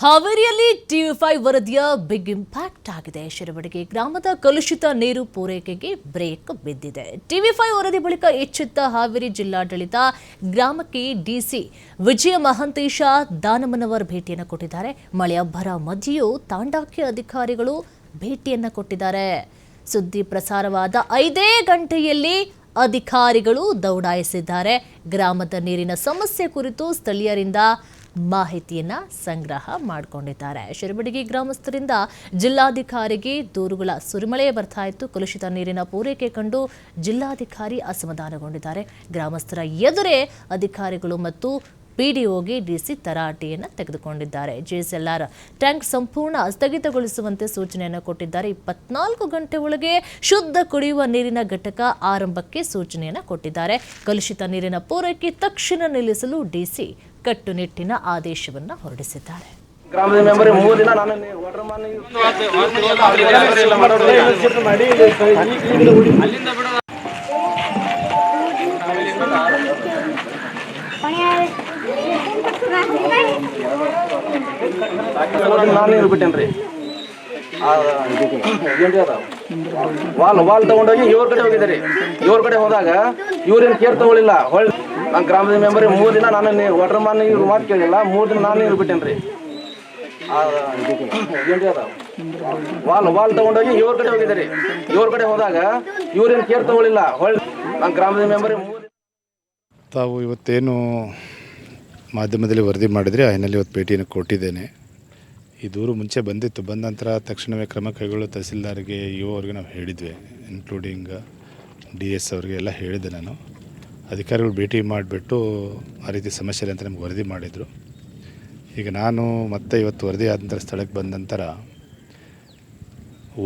ಹಾವೇರಿಯಲ್ಲಿ ಟಿವಿ5 ವರದಿಯ big impact ಆಗಿದೆ. ಶಿರಬಡಗಿ ಗ್ರಾಮದ ಕಲುಷಿತ ನೀರು ಪೂರೈಕೆಗೆ ಬ್ರೇಕ್ ಬಿದ್ದಿದೆ. ಟಿವಿ5 ವರದಿ ಬಳಿಕ ಎಚ್ಚೆತ್ತ ಹಾವೇರಿ ಜಿಲ್ಲಾಡಳಿತ ಗ್ರಾಮಕ್ಕೆ ಡಿಸಿ ವಿಜಯ ಮಹಾಂತೇಶ ದಾನಮ್ಮನವರ್ ಭೇಟಿಯನ್ನು ಕೊಟ್ಟಿದ್ದಾರೆ. ಮಳೆಯಬ್ಬರ ಮಧ್ಯೆಯೂ ತಾಂಡಾಕ್ಕೆ ಅಧಿಕಾರಿಗಳು ಭೇಟಿಯನ್ನು ಕೊಟ್ಟಿದ್ದಾರೆ. ಸುದ್ದಿ ಪ್ರಸಾರವಾದ 5 ಗಂಟೆಯಲ್ಲಿ ಅಧಿಕಾರಿಗಳು ದೌಡಾಯಿಸಿದ್ದಾರೆ. ಗ್ರಾಮದ ನೀರಿನ ಸಮಸ್ಯೆ ಕುರಿತು ಸ್ಥಳೀಯರಿಂದ ಮಾಹಿತಿಯನ್ನ ಸಂಗ್ರಹ ಮಾಡಿಕೊಂಡಿದ್ದಾರೆ. ಶಿರಬಡಗಿ ಗ್ರಾಮಸ್ಥರಿಂದ ಜಿಲ್ಲಾಧಿಕಾರಿಗೆ ದೂರುಗಳ ಸುರಿಮಳೆ ಬರ್ತಾ ಇತ್ತು. ಕಲುಷಿತ ನೀರಿನ ಪೂರೈಕೆ ಕಂಡು ಜಿಲ್ಲಾಧಿಕಾರಿ ಅಸಮಾಧಾನಗೊಂಡಿದ್ದಾರೆ. ಗ್ರಾಮಸ್ಥರ ಎದುರೇ ಅಧಿಕಾರಿಗಳು ಮತ್ತು ಪಿಡಿಒಗೆ ಡಿಸಿ ತರಾಟೆಯನ್ನು ತೆಗೆದುಕೊಂಡಿದ್ದಾರೆ. ಜಿಎಸ್ಎಲ್ಆರ್ ಟ್ಯಾಂಕ್ ಸಂಪೂರ್ಣ ಸ್ಥಗಿತಗೊಳಿಸುವಂತೆ ಸೂಚನೆಯನ್ನು ಕೊಟ್ಟಿದ್ದಾರೆ. 24 ಗಂಟೆ ಒಳಗೆ ಶುದ್ಧ ಕುಡಿಯುವ ನೀರಿನ ಘಟಕ ಆರಂಭಕ್ಕೆ ಸೂಚನೆಯನ್ನು ಕೊಟ್ಟಿದ್ದಾರೆ. ಕಲುಷಿತ ನೀರಿನ ಪೂರೈಕೆ ತಕ್ಷಣ ನಿಲ್ಲಿಸಲು ಡಿಸಿ ಕಟ್ಟುನಿಟ್ಟಿನ ಆದೇಶವನ್ನು ಹೊರಡಿಸಿದ್ದಾರೆ. ಗ್ರಾಮದ ಮೆಂಬರ್ 3 ದಿನ ನಾನು ನೀರು ಬಿಟ್ಟೇನ್ರಿ. ವಾಲ್ ತಗೊಂಡೋಗಿ ಇವ್ರ ಕಡೆ ಹೋಗಿದ್ದಾರೆ. ಇವ್ರ ಕಡೆ ಹೋದಾಗ ಇವ್ರೇನು ಕೇರ್ ತಗೊಳ್ಳಿಲ್ಲ. ನಾನು ಗ್ರಾಮದ ಮೆಂಬರ್ 3 ದಿನ ನಾನು ವಾಟರ್ ಮ್ಯಾನ್ ಇವ್ರು ಮಾತು ಕೇಳಿಲ್ಲ. 3 ದಿನ ನಾನು ನೀರು ಬಿಟ್ಟೇನ್ರಿ. ವಾಲ್ ತಗೊಂಡೋಗಿ ಇವ್ರ ಕಡೆ ಹೋಗಿದ್ದಾರೆ. ಇವ್ರ ಕಡೆ ಹೋದಾಗ ಇವ್ರೇನು ಕೇರ್ ತಗೊಳ್ಳಿಲ್ಲ. ನಾನು ಗ್ರಾಮದ ಮೆಂಬರ್ ತಾವು ಇವತ್ತೇನು ಮಾಧ್ಯಮದಲ್ಲಿ ವರದಿ ಮಾಡಿದರೆ ಆಯ್ನಲ್ಲಿ ಇವತ್ತು ಭೇಟಿಯನ್ನು ಕೊಟ್ಟಿದ್ದೇನೆ. ಈ ದೂರು ಮುಂಚೆ ಬಂದಿತ್ತು. ಬಂದ ನಂತರ ತಕ್ಷಣವೇ ಕ್ರಮ ಕೈಗೊಳ್ಳೋ ತಹಸೀಲ್ದಾರ್ಗೆ ಇಒ ಅವ್ರಿಗೆ ನಾವು ಹೇಳಿದ್ವಿ, ಇನ್ಕ್ಲೂಡಿಂಗ್ DS ಅವ್ರಿಗೆ ಎಲ್ಲ ಹೇಳಿದೆ ನಾನು. ಅಧಿಕಾರಿಗಳು ಭೇಟಿ ಮಾಡಿಬಿಟ್ಟು ಆ ರೀತಿ ಸಮಸ್ಯೆ ಇದೆ ಅಂತ ನಮ್ಗೆ ವರದಿ ಮಾಡಿದರು. ಈಗ ನಾನು ಮತ್ತೆ ಇವತ್ತು ವರದಿ ಆದ ನಂತರ ಸ್ಥಳಕ್ಕೆ ಬಂದ ನಂತರ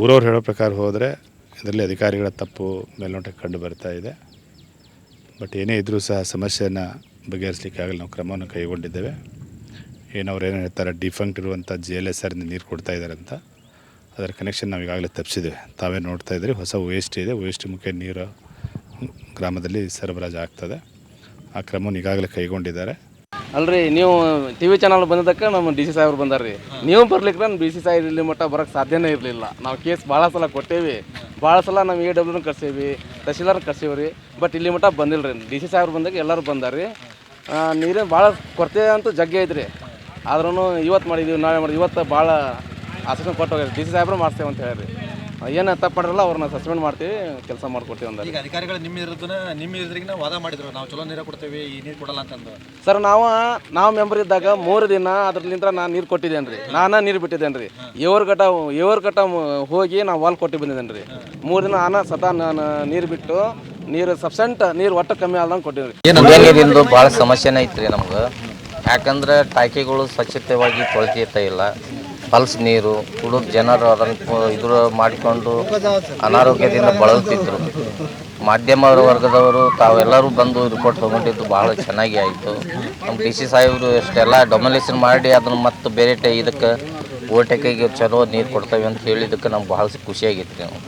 ಊರವ್ರು ಹೇಳೋ ಪ್ರಕಾರ ಹೋದರೆ ಇದರಲ್ಲಿ ಅಧಿಕಾರಿಗಳ ತಪ್ಪು ಮೇಲ್ನೋಟಕ್ಕೆ ಕಂಡು ಬರ್ತಾ ಇದೆ. ಬಟ್ ಏನೇ ಇದ್ದರೂ ಸಹ ಸಮಸ್ಯೆಯನ್ನು ಬಗೆಹರಿಸಲಿಕ್ಕೆ ಆಗಲಿ ನಾವು ಕ್ರಮವನ್ನು ಕೈಗೊಂಡಿದ್ದೇವೆ. ಏನವ್ರೇನು ಹೇಳ್ತಾರೆ, ಡಿಫಂಕ್ಟ್ ಇರುವಂಥ GLSR ನೀರು ಕೊಡ್ತಾ ಇದ್ದಾರೆ ಅಂತ, ಅದರ ಕನೆಕ್ಷನ್ ನಾವು ಈಗಾಗಲೇ ತಪ್ಪಿಸಿದ್ದೇವೆ. ತಾವೇ ನೋಡ್ತಾ ಇದ್ರಿ, ಹೊಸ OST ಇದೆ. OST ಮುಖ್ಯ ನೀರು ಗ್ರಾಮದಲ್ಲಿ ಸರಬರಾಜು ಆಗ್ತದೆ. ಆ ಕ್ರಮವನ್ನು ಈಗಾಗಲೇ ಕೈಗೊಂಡಿದ್ದಾರೆ. ಅಲ್ರಿ, ನೀವು TV ಚಾನಲ್ ಬಂದಿದ್ದಕ್ಕೆ ನಮ್ಮ DC ಸಾಹೇಬ್ರು ಬಂದಾರ್ರಿ. ನೀವು ಬರ್ಲಿಕ್ಕೆ ನಾನು DC ಸಾಹೇಬ್ ಇಲ್ಲಿ ಮಟ್ಟ ಬರೋಕ್ಕೆ ಸಾಧ್ಯನೇ ಇರಲಿಲ್ಲ. ನಾವು ಕೇಸ್ ಭಾಳ ಸಲ ಕೊಟ್ಟೇವಿ, ಭಾಳ ಸಲ ನಾವು AW ಕರ್ಸೀವಿ, ತಹಸೀಲ್ದಾರ್ ಕರ್ಸೀವಿ ರೀ. ಬಟ್ ಇಲ್ಲಿ ಮಟ್ಟ ಬಂದಿಲ್ಲ ರೀ. DC ಸಾಹೇಬ್ರು ಬಂದಾಗ ಎಲ್ಲರೂ ಬಂದಾರ್ರಿ. ನೀರೇನು ಭಾಳ ಕೊರತೆ ಅಂತೂ ಜಗ್ಗೆ ಐತ್ರಿ. ಆದ್ರೂ ಇವತ್ತು ಮಾಡಿದ್ದೀವಿ, ನಾಳೆ ಮಾಡಿದ್ವಿ. ಇವತ್ತು ಭಾಳ ಆಸಕ್ತಿ ಕೊಟ್ಟು ಹೋಗ್ಯಾರ. DC ಸಾಹೇಬ್ರು ಮಾಡ್ತೇವೆ ಅಂತ ಹೇಳಿರಿ. ಏನು ತಪ್ಪು ಮಾಡಿರಲ್ಲ ಅವ್ರನ್ನ ಸಸ್ಪೆಂಡ್ ಮಾಡ್ತೀವಿ, ಕೆಲಸ ಮಾಡ್ಕೊಡ್ತೀವಿ ಅಂತ. ಈಗ ಅಧಿಕಾರಿಗಳು ನಿಮ್ಮ ಎದುರಿಗೆ ವಾದ ಮಾಡಿದ್ರು, ನಾವು ಚಲೋ ನೀರು ಕೊಡ್ತೇವೆ, ಈ ನೀರು ಕೊಡಲ್ಲ ಅಂತಂದು. ಸರ್, ನಾವು ಮೆಂಬರ್ ಇದ್ದಾಗ 3 ದಿನ ಅದ್ರಲ್ಲಿಂದ ನಾನು ನೀರು ಕೊಟ್ಟಿದ್ದೇನೆ ರೀ. ನಾನು ನೀರು ಬಿಟ್ಟಿದ್ದೇನೆ ರೀ. ಇವ್ರ ಕಟ ಹೋಗಿ ನಾವು ವಾಲ್ ಕೊಟ್ಟು ಬಂದಿದ್ದೇನೆ ರೀ. 3 ದಿನ ನಾನು ಸದಾ ನಾನು ನೀರು ಬಿಟ್ಟು ನೀರು ಸಬ್ಸೆಂಟ್ ನೀರು ಒಟ್ಟು ಕಮ್ಮಿ ಆಲ್ದಂಗೆ ಕೊಟ್ಟಿದ್ರಿ. ನೀರಿಂದು ಭಾಳ ಸಮಸ್ಯೆನೇ ಐತ್ರಿ ನಮ್ಗೆ. ಯಾಕಂದ್ರೆ ಟಾಕಿಗಳು ಸ್ವಚ್ಛತೆಯಾಗಿ ತೊಳಿತಾ ಇಲ್ಲ. ಪಲ್ಸ್ ನೀರು ಕುಡಿದು ಜನರು ಅದನ್ನು ಇದ್ರ ಮಾಡಿಕೊಂಡು ಅನಾರೋಗ್ಯದಿಂದ ಬಳಲ್ತಿದ್ರು. ಮಾಧ್ಯಮ ವರ್ಗದವರು ತಾವೆಲ್ಲರೂ ಬಂದು ರಿಪೋರ್ಟ್ ತೊಗೊಂಡಿದ್ದು ಭಾಳ ಚೆನ್ನಾಗಿ ಆಯಿತು. ನಮ್ಮ DC ಸಾಹೇಬರು ಎಷ್ಟೆಲ್ಲ ಡೊಮಿನೇಷನ್ ಮಾಡಿ ಅದನ್ನು ಮತ್ತು ಬೇರೆ ಇದಕ್ಕೆ ಓಟೆಕೆಗೆ ಚಲೋ ನೀರು ಕೊಡ್ತೇವೆ ಅಂತ ಹೇಳಿದ್ದಕ್ಕೆ ನಮ್ಗೆ ಭಾಳ ಖುಷಿಯಾಗಿತ್ತು. ನಾವು